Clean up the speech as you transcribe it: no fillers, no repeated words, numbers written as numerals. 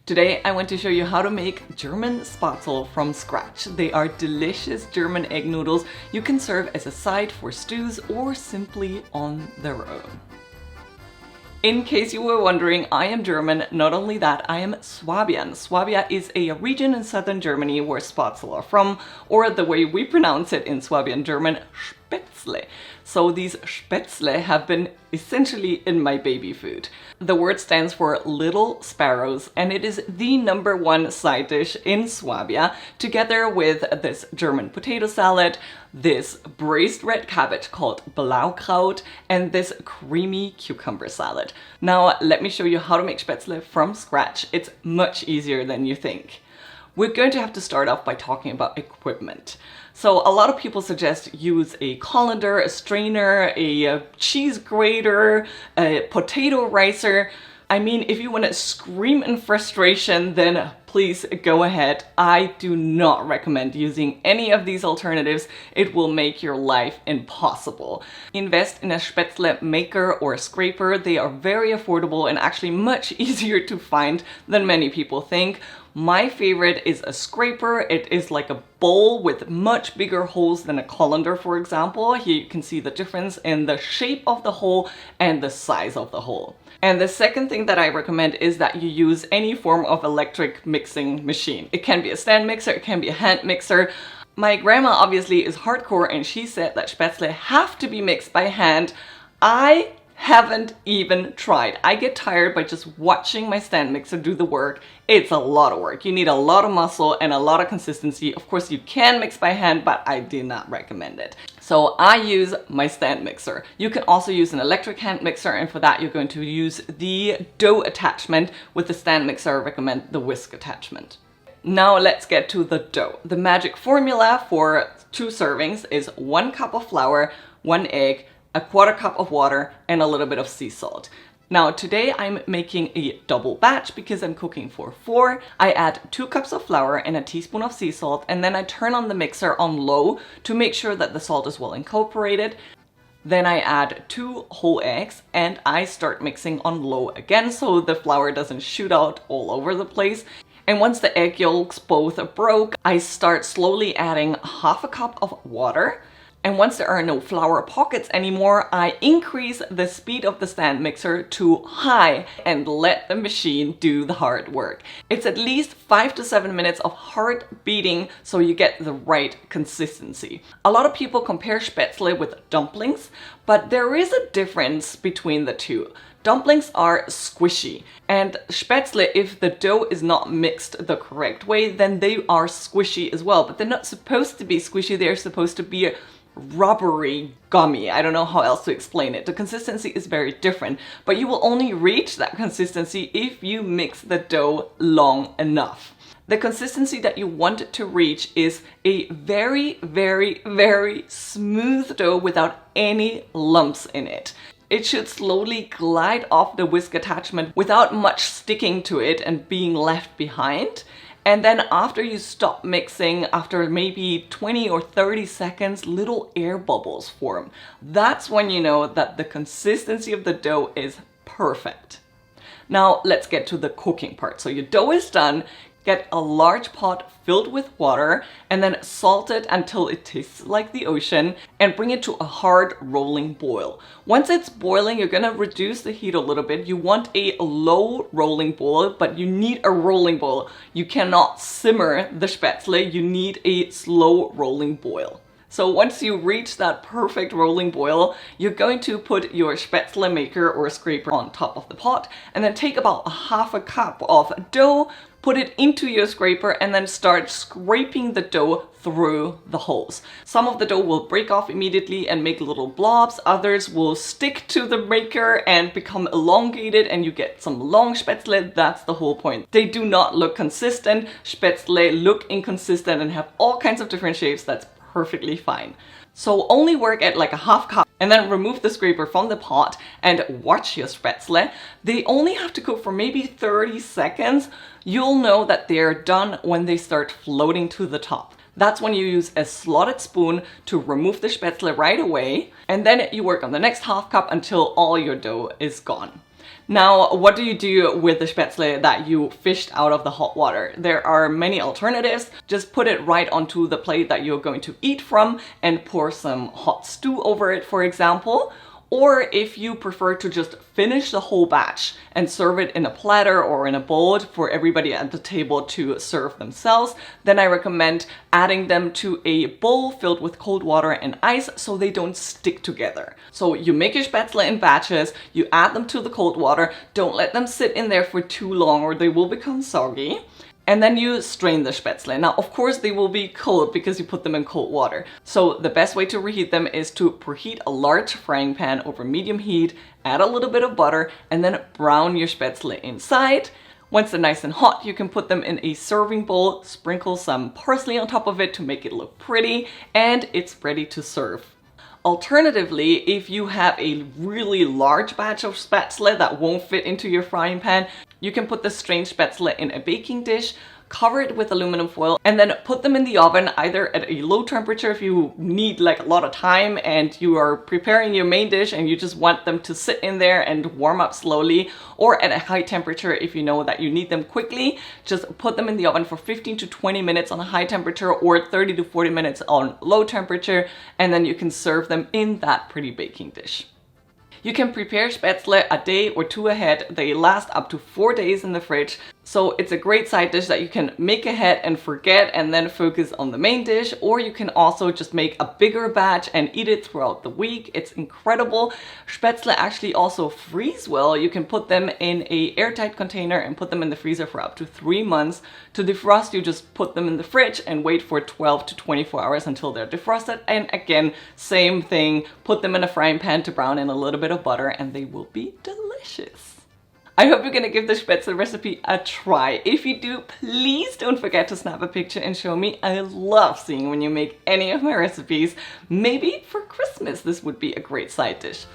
Today I want to show you how to make German Spaetzle from scratch. They are delicious German egg noodles you can serve as a side for stews or simply on their own. In case you were wondering, I am German. Not only that, I am Swabian. Swabia is a region in southern Germany where Spaetzle are from, or the way we pronounce it in Swabian German, Spätzle. So these Spätzle have been essentially in my baby food. The word stands for little sparrows, and it is the #1 side dish in Swabia, together with this German potato salad, this braised red cabbage called Blaukraut, and this creamy cucumber salad. Now let me show you how to make Spätzle from scratch. It's much easier than you think. We're going to have to start off by talking about equipment. So a lot of people suggest use a colander, a strainer, a cheese grater, a potato ricer. I mean, if you want to scream in frustration, then please go ahead. I do not recommend using any of these alternatives. It will make your life impossible. Invest in a Spätzle maker or a scraper. They are very affordable and actually much easier to find than many people think. My favorite is a scraper. It is like a bowl with much bigger holes than a colander, for example. Here you can see the difference in the shape of the hole and the size of the hole. And the second thing that I recommend is that you use any form of electric mixing machine. It can be a stand mixer, it can be a hand mixer. My grandma obviously is hardcore and she said that Spätzle have to be mixed by hand. I haven't even tried. I get tired by just watching my stand mixer do the work. It's a lot of work. You need a lot of muscle and a lot of consistency. Of course you can mix by hand, but I do not recommend it. So I use my stand mixer. You can also use an electric hand mixer, and for that you're going to use the dough attachment. With the stand mixer I recommend the whisk attachment. Now let's get to the dough. The magic formula for 2 servings is 1 cup of flour, 1 egg, a 1/4 cup of water, and a little bit of sea salt. Now today I'm making a double batch because I'm cooking for 4. I add 2 cups of flour and a teaspoon of sea salt, and then I turn on the mixer on low to make sure that the salt is well incorporated. Then I add 2 whole eggs and I start mixing on low again so the flour doesn't shoot out all over the place. And once the egg yolks both broke, I start slowly adding 1/2 cup of water. And once there are no flour pockets anymore, I increase the speed of the stand mixer to high and let the machine do the hard work. It's at least 5 to 7 minutes of hard beating so you get the right consistency. A lot of people compare Spätzle with dumplings, but there is a difference between the two. Dumplings are squishy, and Spätzle, if the dough is not mixed the correct way, then they are squishy as well. But they're not supposed to be squishy, they're supposed to be rubbery gummy. I don't know how else to explain it. The consistency is very different, but you will only reach that consistency if you mix the dough long enough. The consistency that you want it to reach is a very, very, very smooth dough without any lumps in it. It should slowly glide off the whisk attachment without much sticking to it and being left behind. And then after you stop mixing, after maybe 20 or 30 seconds, little air bubbles form. That's when you know that the consistency of the dough is perfect. Now let's get to the cooking part. So your dough is done. Get a large pot filled with water and then salt it until it tastes like the ocean and bring it to a hard rolling boil. Once it's boiling, you're gonna reduce the heat a little bit. You want a low rolling boil, but you need a rolling boil. You cannot simmer the Spätzle, you need a slow rolling boil. So once you reach that perfect rolling boil, you're going to put your Spätzle maker or scraper on top of the pot and then take about 1/2 cup of dough, put it into your scraper and then start scraping the dough through the holes. Some of the dough will break off immediately and make little blobs. Others will stick to the maker and become elongated and you get some long Spätzle. That's the whole point. They do not look consistent. Spätzle look inconsistent and have all kinds of different shapes. That's perfectly fine. So only work at like 1/2 cup and then remove the scraper from the pot and watch your Spätzle. They only have to cook for maybe 30 seconds. You'll know that they're done when they start floating to the top. That's when you use a slotted spoon to remove the Spätzle right away, and then you work on the next 1/2 cup until all your dough is gone. Now, what do you do with the Spätzle that you fished out of the hot water? There are many alternatives. Just put it right onto the plate that you're going to eat from and pour some hot stew over it, for example. Or if you prefer to just finish the whole batch and serve it in a platter or in a bowl for everybody at the table to serve themselves, then I recommend adding them to a bowl filled with cold water and ice so they don't stick together. So you make your Spätzle in batches, you add them to the cold water, don't let them sit in there for too long or they will become soggy. And then you strain the Spätzle. Now, of course, they will be cold because you put them in cold water. So the best way to reheat them is to preheat a large frying pan over medium heat, add a little bit of butter, and then brown your Spätzle inside. Once they're nice and hot, you can put them in a serving bowl, sprinkle some parsley on top of it to make it look pretty, and it's ready to serve. Alternatively, if you have a really large batch of Spätzle that won't fit into your frying pan, you can put the strained Spätzle in a baking dish, cover it with aluminum foil, and then put them in the oven either at a low temperature if you need like a lot of time and you are preparing your main dish and you just want them to sit in there and warm up slowly, or at a high temperature if you know that you need them quickly. Just put them in the oven for 15 to 20 minutes on a high temperature or 30 to 40 minutes on low temperature, and then you can serve them in that pretty baking dish. You can prepare Spätzle a day or two ahead. They last up to 4 days in the fridge. So it's a great side dish that you can make ahead and forget and then focus on the main dish. Or you can also just make a bigger batch and eat it throughout the week. It's incredible. Spätzle actually also freeze well. You can put them in an airtight container and put them in the freezer for up to 3 months. To defrost, you just put them in the fridge and wait for 12 to 24 hours until they're defrosted. And again, same thing, put them in a frying pan to brown in a little bit of butter and they will be delicious. I hope you're gonna give the Spätzle recipe a try. If you do, please don't forget to snap a picture and show me. I love seeing when you make any of my recipes. Maybe for Christmas this would be a great side dish.